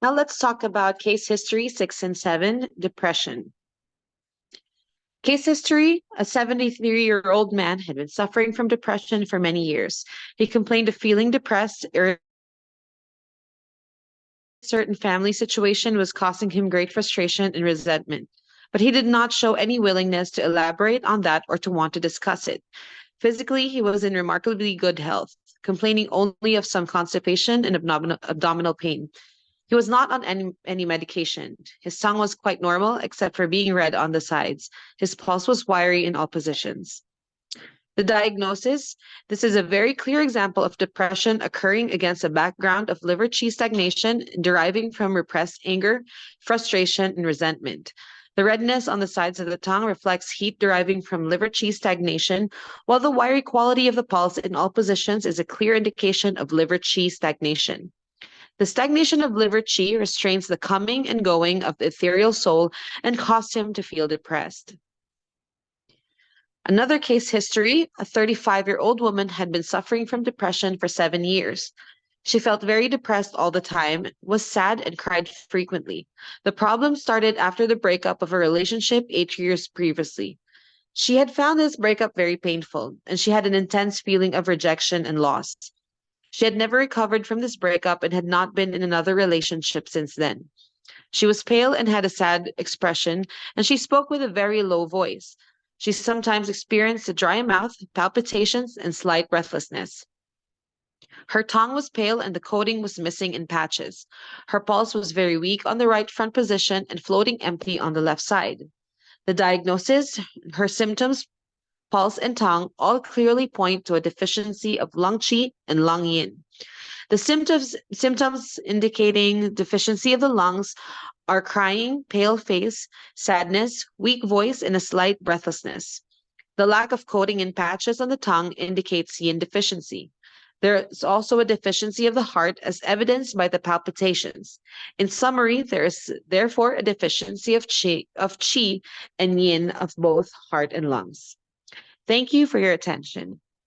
Now let's talk about case history 6 and 7, depression. Case history: a 73-year-old man had been suffering from depression for many years. He complained of feeling depressed, certain family situation was causing him great frustration and resentment, but he did not show any willingness to elaborate on that or to want to discuss it. Physically, he was in remarkably good health, complaining only of some constipation and abdominal pain. He was not on any medication. His tongue was quite normal, except for being red on the sides. His pulse was wiry in all positions. The diagnosis: this is a very clear example of depression occurring against a background of liver qi stagnation deriving from repressed anger, frustration, and resentment. The redness on the sides of the tongue reflects heat deriving from liver qi stagnation, while the wiry quality of the pulse in all positions is a clear indication of liver qi stagnation. The stagnation of liver qi restrains the coming and going of the ethereal soul and caused him to feel depressed. Another case history: a 35-year-old woman had been suffering from depression for 7 years. She felt very depressed all the time, was sad, and cried frequently. The problem started after the breakup of a relationship 8 years previously. She had found this breakup very painful, and she had an intense feeling of rejection and loss. She had never recovered from this breakup and had not been in another relationship since then. She was pale and had a sad expression, and she spoke with a very low voice. She sometimes experienced a dry mouth, palpitations, and slight breathlessness. Her tongue was pale and the coating was missing in patches. Her pulse was very weak on the right front position and floating empty on the left side. The diagnosis: her symptoms, pulse, and tongue all clearly point to a deficiency of lung qi and lung yin. The symptoms indicating deficiency of the lungs are crying, pale face, sadness, weak voice, and a slight breathlessness. The lack of coating and patches on the tongue indicates yin deficiency. There is also a deficiency of the heart as evidenced by the palpitations. In summary, there is therefore a deficiency of qi and yin of both heart and lungs. Thank you for your attention.